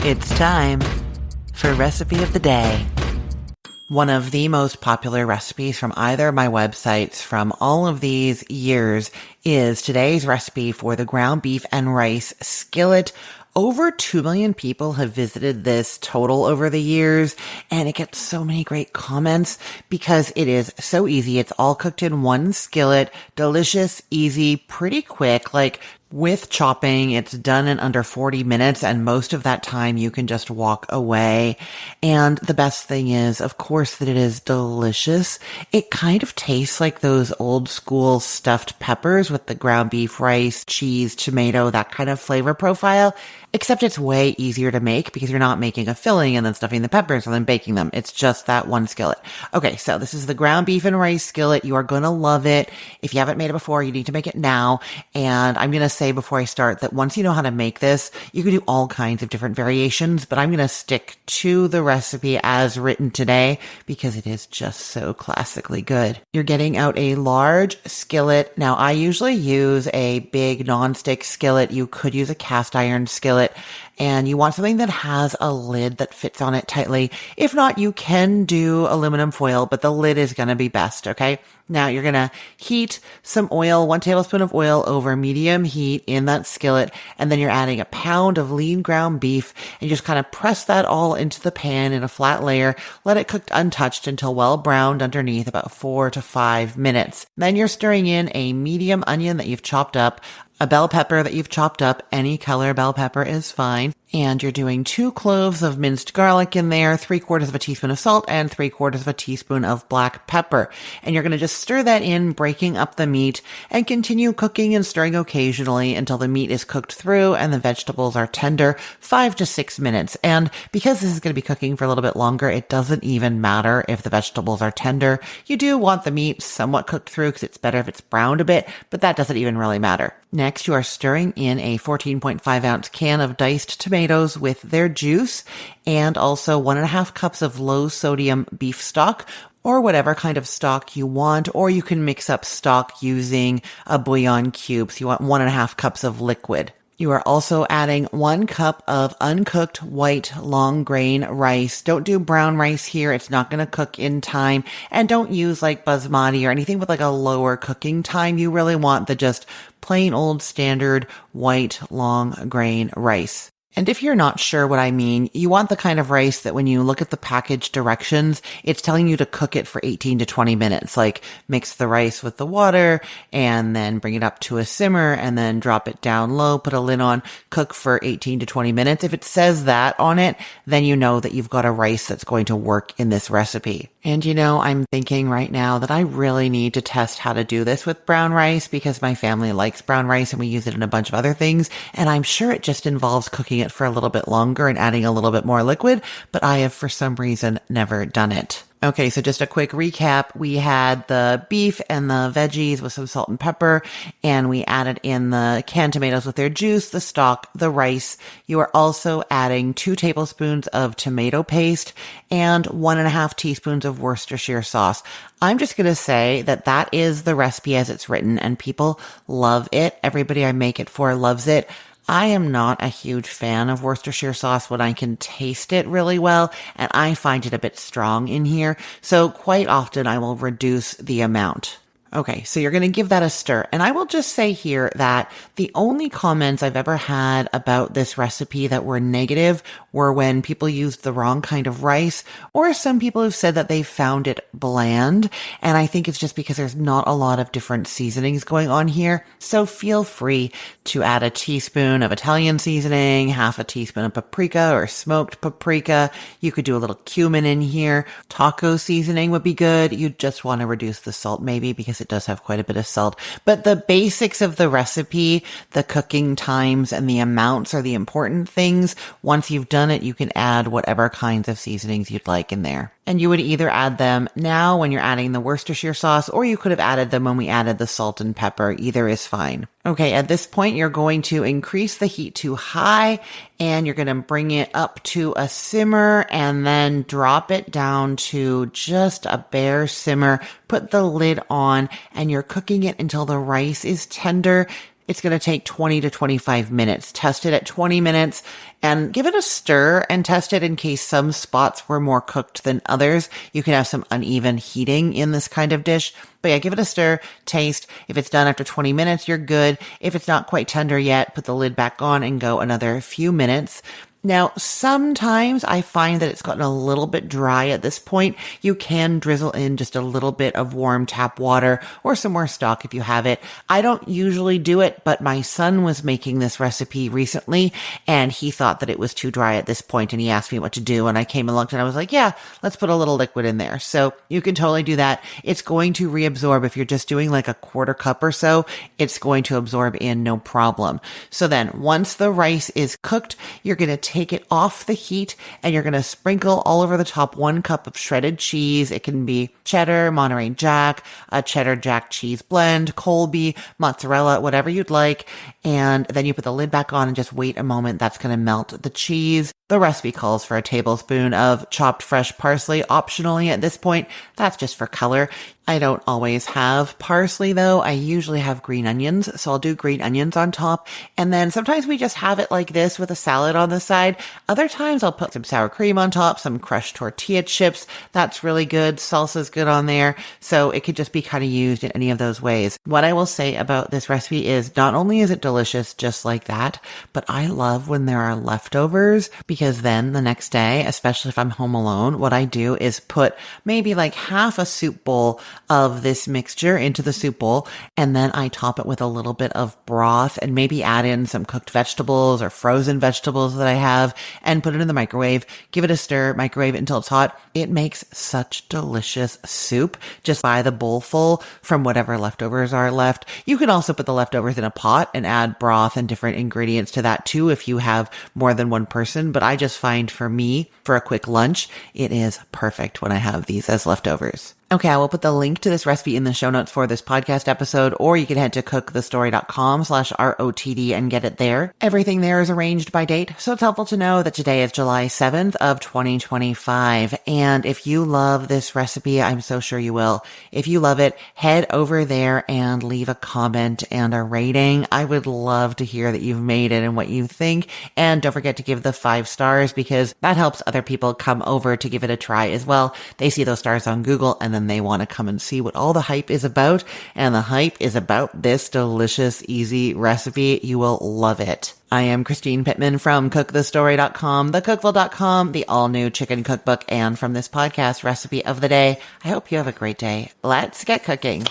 It's time for Recipe of the Day. One of the most popular recipes from either of my websites from all of these years is today's recipe for the ground beef and rice skillet. Over 2 million people have visited this total over the years, and it gets so many great comments because it is so easy. It's all cooked in one skillet, delicious, easy, pretty quick. Like with chopping, it's done in under 40 minutes, and most of that time you can just walk away. And the best thing is, of course, that it is delicious. It kind of tastes like those old school stuffed peppers with the ground beef, rice, cheese, tomato, that kind of flavor profile. Except it's way easier to make because you're not making a filling and then stuffing the peppers and then baking them. It's just that one skillet. Okay, so this is the ground beef and rice skillet. You are going to love it. If you haven't made it before, you need to make it now. And I'm going to say before I start that once you know how to make this, you can do all kinds of different variations, but I'm going to stick to the recipe as written today because it is just so classically good. You're getting out a large skillet. Now, I usually use a big nonstick skillet. You could use a cast iron skillet. And you want something that has a lid that fits on it tightly. If not, you can do aluminum foil, but the lid is going to be best, okay? Now you're going to heat some oil, 1 tablespoon of oil over medium heat in that skillet. And then you're adding a pound of lean ground beef and you just kind of press that all into the pan in a flat layer. Let it cook untouched until well browned underneath, about 4 to 5 minutes. Then you're stirring in a medium onion that you've chopped up, a bell pepper that you've chopped up, any color bell pepper is fine. And you're doing 2 cloves of minced garlic in there, 3/4 of a teaspoon of salt, and 3/4 of a teaspoon of black pepper. And you're going to just stir that in, breaking up the meat, and continue cooking and stirring occasionally until the meat is cooked through and the vegetables are tender, 5 to 6 minutes. And because this is going to be cooking for a little bit longer, it doesn't even matter if the vegetables are tender. You do want the meat somewhat cooked through because it's better if it's browned a bit, but that doesn't even really matter. Next, you are stirring in a 14.5 ounce can of diced tomatoes with their juice and also 1.5 cups of low sodium beef stock or whatever kind of stock you want, or you can mix up stock using a bouillon cube. So you want 1.5 cups of liquid. You are also adding 1 cup of uncooked white long grain rice. Don't do brown rice here. It's not going to cook in time. And don't use like basmati or anything with like a lower cooking time. You really want the just plain old standard white long grain rice. And if you're not sure what I mean, you want the kind of rice that when you look at the package directions, it's telling you to cook it for 18 to 20 minutes. Like mix the rice with the water and then bring it up to a simmer and then drop it down low, put a lid on, cook for 18 to 20 minutes. If it says that on it, then you know that you've got a rice that's going to work in this recipe. And you know, I'm thinking right now that I really need to test how to do this with brown rice because my family likes brown rice and we use it in a bunch of other things. And I'm sure it just involves cooking it for a little bit longer and adding a little bit more liquid, but I have for some reason never done it. Okay, so just a quick recap. We had the beef and the veggies with some salt and pepper, and we added in the canned tomatoes with their juice, the stock, the rice. You are also adding 2 tablespoons of tomato paste and 1.5 teaspoons of Worcestershire sauce. I'm just going to say that that is the recipe as it's written, and people love it. Everybody I make it for loves it. I am not a huge fan of Worcestershire sauce when I can taste it really well, and I find it a bit strong in here, so quite often I will reduce the amount. Okay, so you're going to give that a stir. And I will just say here that the only comments I've ever had about this recipe that were negative were when people used the wrong kind of rice, or some people have said that they found it bland. And I think it's just because there's not a lot of different seasonings going on here. So feel free to add a teaspoon of Italian seasoning, half a teaspoon of paprika or smoked paprika. You could do a little cumin in here. Taco seasoning would be good. You just want to reduce the salt maybe because it does have quite a bit of salt. But the basics of the recipe, the cooking times and the amounts are the important things. Once you've done it, you can add whatever kinds of seasonings you'd like in there. And you would either add them now when you're adding the Worcestershire sauce, or you could have added them when we added the salt and pepper. Either is fine. Okay, at this point, you're going to increase the heat to high and you're going to bring it up to a simmer and then drop it down to just a bare simmer. Put the lid on and you're cooking it until the rice is tender. it's going to take 20 to 25 minutes. Test it at 20 minutes and give it a stir and test it in case some spots were more cooked than others. You can have some uneven heating in this kind of dish. But yeah, give it a stir, taste. If it's done after 20 minutes, you're good. If it's not quite tender yet, put the lid back on and go another few minutes. Now, sometimes I find that it's gotten a little bit dry at this point. You can drizzle in just a little bit of warm tap water or some more stock if you have it. I don't usually do it, but my son was making this recipe recently and he thought that it was too dry at this point and he asked me what to do. And I came and looked and I was like, yeah, let's put a little liquid in there. So you can totally do that. It's going to reabsorb. If you're just doing like a quarter cup or so, it's going to absorb in no problem. So then once the rice is cooked, you're going to take it off the heat and you're going to sprinkle all over the top 1 cup of shredded cheese. It can be cheddar, Monterey Jack, a cheddar Jack cheese blend, Colby, mozzarella, whatever you'd like. And then you put the lid back on and just wait a moment. That's going to melt the cheese. The recipe calls for a tablespoon of chopped fresh parsley. Optionally at this point, that's just for color. I don't always have parsley though. I usually have green onions, so I'll do green onions on top. And then sometimes we just have it like this with a salad on the side. Other times I'll put some sour cream on top, some crushed tortilla chips. That's really good. Salsa's good on there. So it could just be kind of used in any of those ways. What I will say about this recipe is not only is it delicious just like that, but I love when there are leftovers because then the next day, especially if I'm home alone, what I do is put maybe like half a soup bowl of this mixture into the soup bowl. And then I top it with a little bit of broth and maybe add in some cooked vegetables or frozen vegetables that I have and put it in the microwave. Give it a stir, microwave it until it's hot. It makes such delicious soup. Just buy the bowl full from whatever leftovers are left. You can also put the leftovers in a pot and add broth and different ingredients to that too if you have more than one person. But I just find for me, for a quick lunch, it is perfect when I have these as leftovers. Okay, I will put the link to this recipe in the show notes for this podcast episode, or you can head to cookthestory.com/ROTD and get it there. Everything there is arranged by date, so it's helpful to know that today is July 7th of 2025. And if you love this recipe, I'm so sure you will. If you love it, head over there and leave a comment and a rating. I would love to hear that you've made it and what you think. And don't forget to give the 5 stars because that helps other people come over to give it a try as well. They see those stars on Google and then they want to come and see what all the hype is about. And the hype is about this delicious, easy recipe. You will love it. I am Christine Pittman from cookthestory.com, thecookville.com, the all-new chicken cookbook, and from this podcast, Recipe of the Day. I hope you have a great day. Let's get cooking.